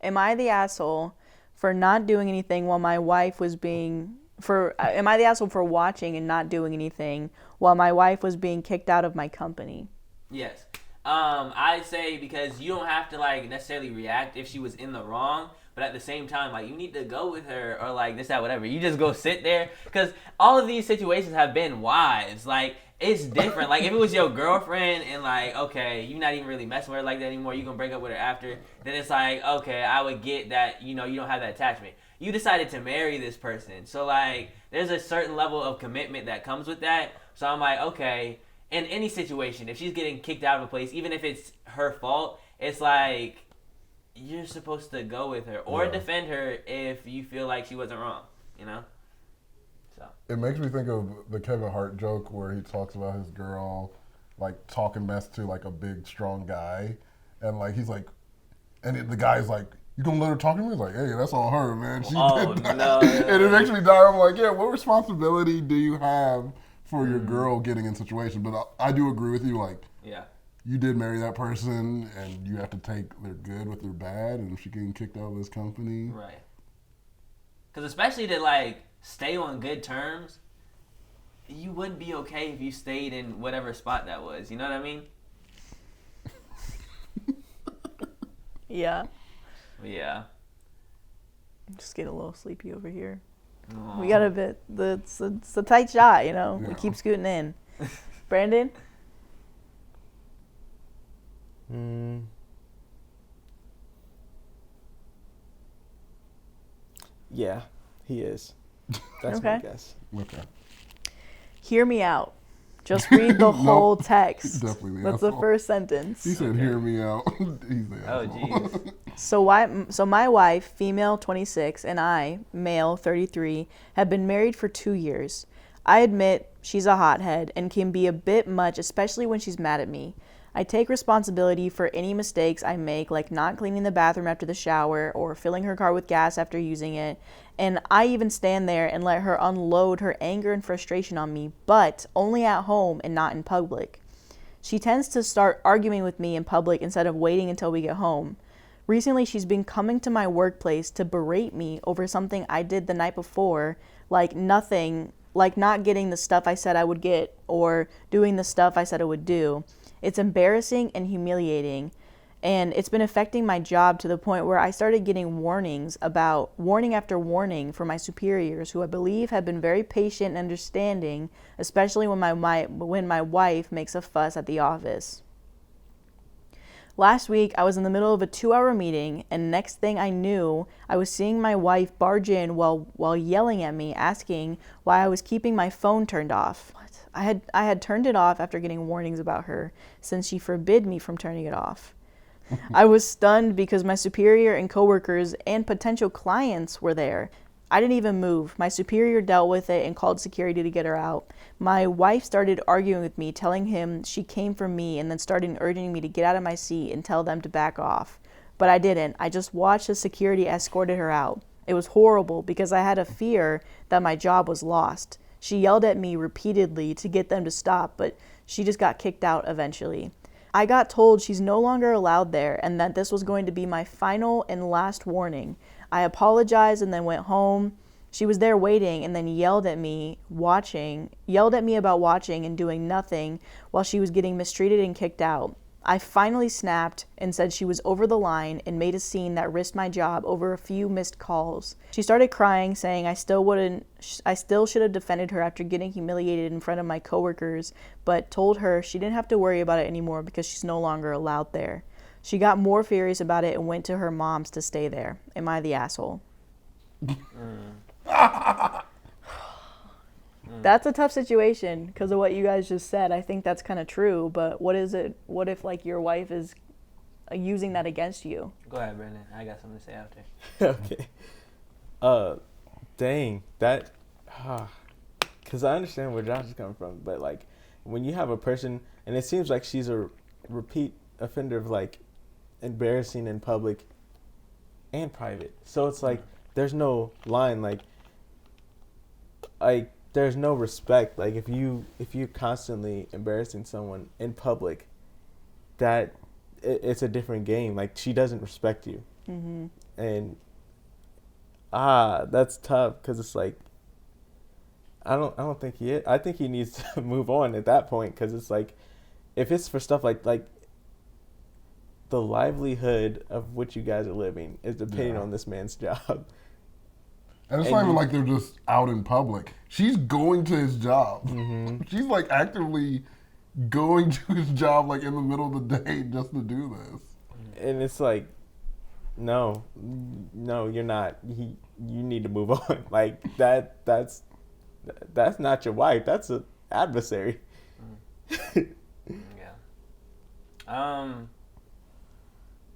Am I the asshole for not doing anything while my wife was being am I the asshole for watching and not doing anything while my wife was being kicked out of my company? Yes. I'd say because you don't have to like necessarily react if she was in the wrong, but at the same time, like you need to go with her or like this, that, whatever. You just go sit there because all of these situations have been wives. Like it's different. Like if it was your girlfriend and like okay, you're not even really messing with her like that anymore. You gonna break up with her after. Then it's like okay, I would get that you don't have that attachment. You decided to marry this person, so like there's a certain level of commitment that comes with that. So I'm like okay. In any situation, if she's getting kicked out of a place, even if it's her fault, it's like you're supposed to go with her or defend her if you feel like she wasn't wrong, So It makes me think of the Kevin Hart joke where he talks about his girl like talking mess to like a big strong guy, and like he's like, and the guy's like, "You gonna let her talk to me?" He's like, "Hey, that's on her, man. She did that." No. And it makes me die. I'm like, yeah, what responsibility do you have for your girl getting in situation? But I do agree with you. Like, yeah, you did marry that person, and you have to take their good with their bad. And if she getting kicked out of this company, right. Because especially to like stay on good terms, you wouldn't be okay if you stayed in whatever spot that was. You know what I mean? Yeah. Yeah. I'm just getting a little sleepy over here. Aww. We got a bit. It's a tight shot, We Yeah. keep scooting in. Brandon? Yeah, he is. That's my Okay. guess. okay, Hear me out. Just read the whole He's text. definitely the That's the asshole. first sentence. He said, Okay. "Hear me out." He's the Oh, asshole. jeez. So my wife, female 26, and I, male 33, have been married for 2 years. I admit she's a hothead and can be a bit much, especially when she's mad at me. I take responsibility for any mistakes I make, like not cleaning the bathroom after the shower or filling her car with gas after using it. And I even stand there and let her unload her anger and frustration on me, but only at home and not in public. She tends to start arguing with me in public instead of waiting until we get home. Recently, she's been coming to my workplace to berate me over something I did the night before, like not getting the stuff I said I would get or doing the stuff I said I would do. It's embarrassing and humiliating, and it's been affecting my job to the point where I started getting warning after warning from my superiors, who I believe have been very patient and understanding, especially when my wife makes a fuss at the office. Last week, I was in the middle of a 2-hour meeting, and next thing I knew, I was seeing my wife barge in while yelling at me, asking why I was keeping my phone turned off. I had turned it off after getting warnings about her, since she forbid me from turning it off. I was stunned because my superior and coworkers and potential clients were there. I didn't even move. My superior dealt with it and called security to get her out. My wife started arguing with me, telling him she came for me, and then started urging me to get out of my seat and tell them to back off. But I didn't. I just watched as security escorted her out. It was horrible because I had a fear that my job was lost. She yelled at me repeatedly to get them to stop, but she just got kicked out eventually. I got told she's no longer allowed there and that this was going to be my final and last warning. I apologized and then went home. She was there waiting and then yelled at me about watching and doing nothing while she was getting mistreated and kicked out. I finally snapped and said she was over the line and made a scene that risked my job over a few missed calls. She started crying, saying I still should have defended her after getting humiliated in front of my coworkers, but told her she didn't have to worry about it anymore because she's no longer allowed there. She got more furious about it and went to her mom's to stay there. Am I the asshole? That's a tough situation because of what you guys just said. I think that's kind of true, but what if like your wife is using that against you? Go ahead, Brandon. I got something to say after. Okay. Dang, that, because I understand where Josh is coming from, but like when you have a person, and it seems like she's a repeat offender of like embarrassing in public and private, so it's like there's no line, like there's no respect. Like if you're constantly embarrassing someone in public, that it's a different game. Like she doesn't respect you, and that's tough because it's like I don't think he is. I think he needs to move on at that point because it's like if it's for stuff like the livelihood of what you guys are living is depending on this man's job. And it's not even like they're just out in public. She's going to his job. She's like actively going to his job like in the middle of the day just to do this. And it's like, no, you're not. You need to move on. Like that's not your wife. That's an adversary.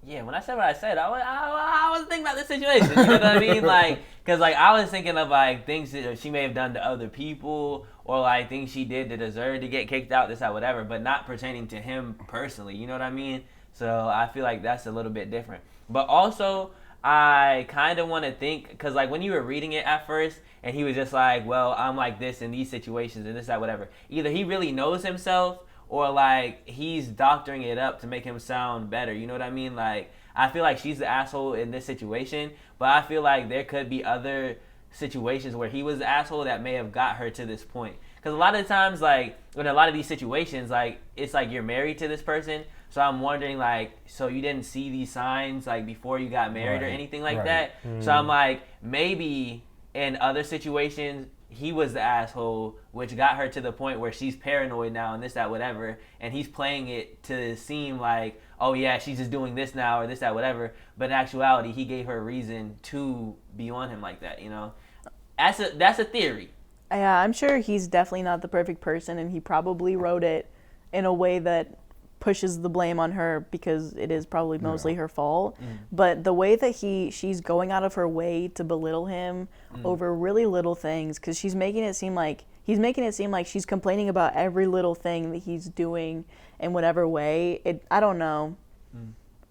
Yeah, when I said what I said, I was thinking about this situation. You know what I mean? Like, because like I was thinking of like things that she may have done to other people, or like things she did to deserve to get kicked out, this, that, whatever, but not pertaining to him personally. You know what I mean? So I feel like that's a little bit different. But also, I kind of want to think, because like when you were reading it at first, and he was just like, well, I'm like this in these situations and this, that, whatever. Either he really knows himself, or like he's doctoring it up to make him sound better. You know what I mean? Like I feel like she's the asshole in this situation, but I feel like there could be other situations where he was the asshole that may have got her to this point. Because a lot of times, like in a lot of these situations, like it's like you're married to this person. So I'm wondering, like, so you didn't see these signs like before you got married or anything like that. So I'm like, maybe in other situations he was the asshole, which got her to the point where she's paranoid now and this, that, whatever, and he's playing it to seem like, oh yeah, she's just doing this now or this, that, whatever, but in actuality he gave her a reason to be on him like that, you know? That's a theory. Yeah, I'm sure he's definitely not the perfect person, and he probably wrote it in a way that pushes the blame on her because it is probably mostly her fault. But the way that she's going out of her way to belittle him over really little things, because he's making it seem like she's complaining about every little thing that he's doing in whatever way. I don't know.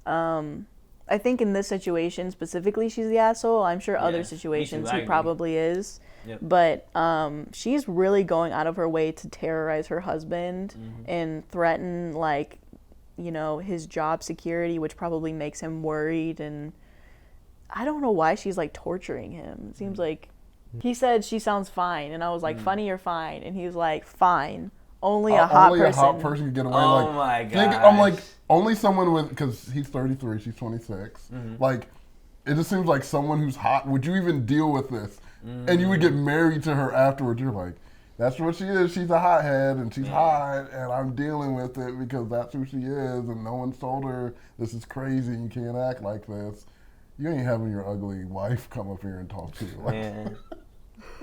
I think in this situation specifically she's the asshole. I'm sure other situations he probably is. Yep. But she's really going out of her way to terrorize her husband and threaten, like, you know, his job security, which probably makes him worried. And I don't know why she's like torturing him. It seems like he said she sounds fine, and I was like, funny or fine? And he was like, fine. Only a hot person. Only a hot person can get away. Oh like, my god! I'm like, only someone with, because he's 33, she's 26. Like, it just seems like someone who's hot. Would you even deal with this? And you would get married to her afterwards. You're like, that's what she is. She's a hothead, and she's hot, and I'm dealing with it because that's who she is, and no one's told her this is crazy. You can't act like this. You ain't having your ugly wife come up here and talk to you. Like,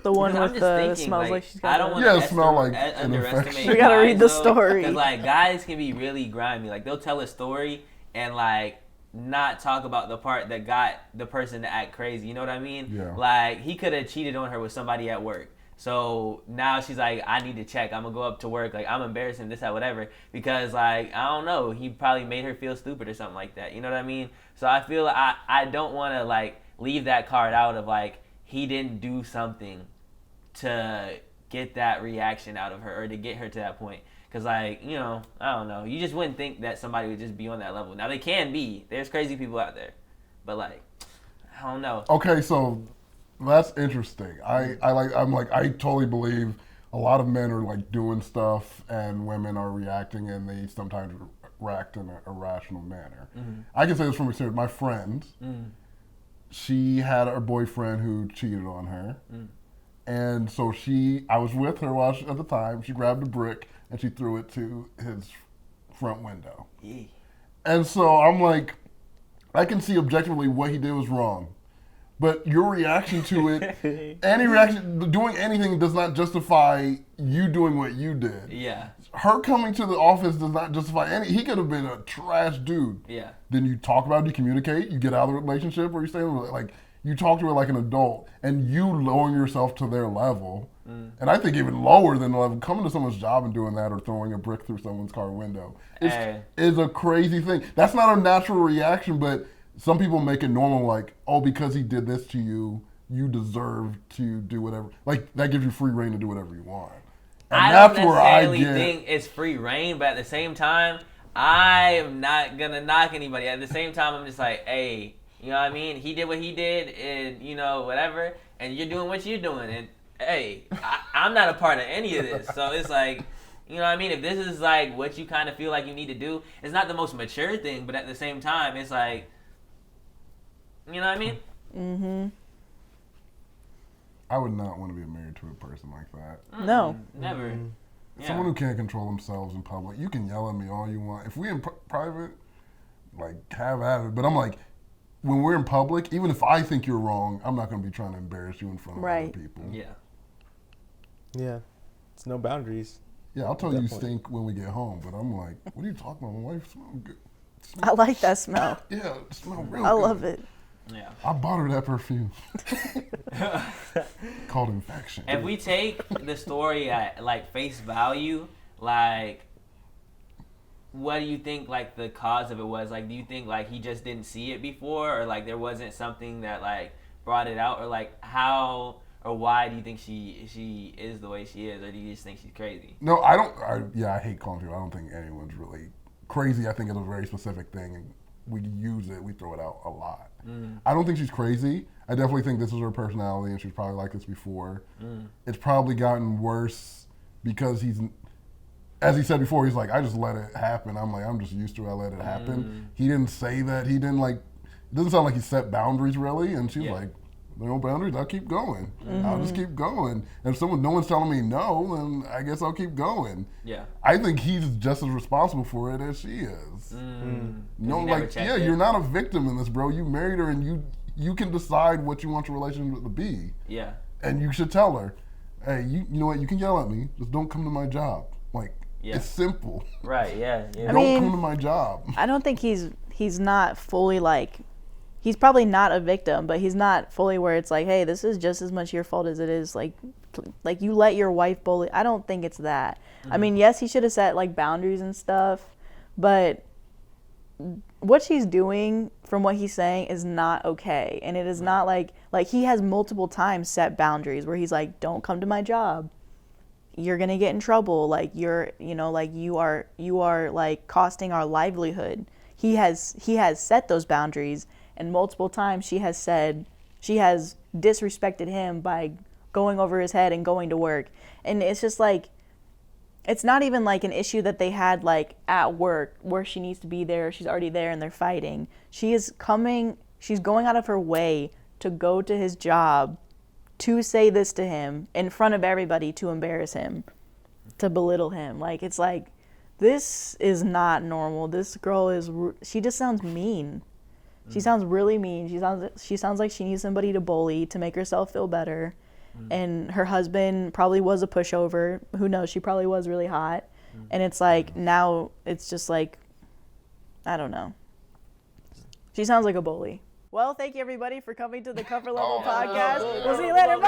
the one with the smells like she's got. I don't want to smell like underestimate. You gotta read the story. Because like guys can be really grimy. Like they'll tell a story and like not talk about the part that got the person to act crazy. You know what I mean? Yeah. Like he could have cheated on her with somebody at work. So now she's like, I need to check. I'm gonna go up to work. Like I'm embarrassing this, that, whatever. Because like I don't know, he probably made her feel stupid or something like that. You know what I mean? So I feel like I don't want to like leave that card out of like he didn't do something to get that reaction out of her or to get her to that point. Because, like, you know, I don't know. You just wouldn't think that somebody would just be on that level. Now, they can be. There's crazy people out there. But, like, I don't know. okay, so that's interesting. I totally believe a lot of men are like doing stuff and women are reacting, and they sometimes react in an irrational manner. I can say this from experience. My friend, she had a boyfriend who cheated on her. And so I was with her at the time. She grabbed a brick and she threw it to his front window. And so I'm like, I can see objectively what he did was wrong. but your reaction to it, any reaction, doing anything does not justify you doing what you did. Yeah. Her coming to the office does not justify any. He could have been a trash dude. Yeah. Then you talk about it, you communicate, you get out of the relationship, or you stay in the like you talk to her like an adult, and you lowering yourself to their level. And I think even lower than the level, coming to someone's job and doing that, or throwing a brick through someone's car window, is a crazy thing. That's not a natural reaction, but some people make it normal, like, oh, because he did this to you, you deserve to do whatever. Like, that gives you free reign to do whatever you want. And I that's don't where I necessarily get, think it's free reign, but at the same time, I am not gonna knock anybody. At the same time, I'm just like, hey, you know what I mean? He did what he did, and you know whatever, and you're doing what you're doing, and hey, I'm not a part of any of this. So it's like, you know what I mean? If this is like what you kind of feel like you need to do, it's not the most mature thing, but at the same time, it's like, you know what I mean? Mm-hmm. I would not want to be married to a person like that. No. Never. Yeah. Someone who can't control themselves in public. You can yell at me all you want. If we in private, like, have at it. But I'm like, when we're in public, even if I think you're wrong, I'm not going to be trying to embarrass you in front of other people. Yeah. Yeah. It's no boundaries. Yeah, I'll tell you stink when we get home, but I'm like, what are you talking about? My wife smells good. I like that smell. Yeah, it smells real I good. love it. Yeah. I bought her that perfume. Called infection. If we take the story at like face value, like, what do you think like the cause of it was? Like, do you think like he just didn't see it before, or like there wasn't something that like brought it out, or like how or why do you think she is the way she is, or do you just think she's crazy? No, I don't. I hate calling people. I don't think anyone's really crazy. I think it's a very specific thing, and we use it. We throw it out a lot. I don't think she's crazy. I definitely think this is her personality, and she's probably like this before. It's probably gotten worse because he's, as he said before, he's like, I just let it happen. I'm like, I'm just used to it. I let it happen. He didn't say that. He didn't like. It doesn't sound like he set boundaries really. And she's like, no boundaries. I'll keep going. I'll just keep going. And if no one's telling me no, then I guess I'll keep going. Yeah. I think he's just as responsible for it as she is. No, like, yeah, you're not a victim in this, bro. You married her, and you can decide what you want your relationship to be. Yeah. And you should tell her, hey, you know what? You can yell at me. Just don't come to my job. Like, it's simple. Right. Yeah. Yeah. Don't come to my job. I don't think he's not fully like. He's probably not a victim, but he's not fully where it's like, hey, this is just as much your fault as it is like you let your wife bully. I don't think it's that. I mean, yes, he should have set like boundaries and stuff, but what she's doing from what he's saying is not okay. And it is not like he has multiple times set boundaries where he's like, don't come to my job. You're going to get in trouble. Like you are like costing our livelihood. He has set those boundaries. And multiple times she has disrespected him by going over his head and going to work. And it's just like, it's not even like an issue that they had like at work where she needs to be there. She's already there and they're fighting. She's going out of her way to go to his job to say this to him in front of everybody, to embarrass him, to belittle him. Like, it's like, this is not normal. This girl she just sounds mean. She sounds really mean. She sounds like she needs somebody to bully to make herself feel better. And her husband probably was a pushover. Who knows? She probably was really hot. And it's like, now it's just like, I don't know. She sounds like a bully. Well, thank you everybody for coming to the Cover Level Podcast. We'll see you later. Bye.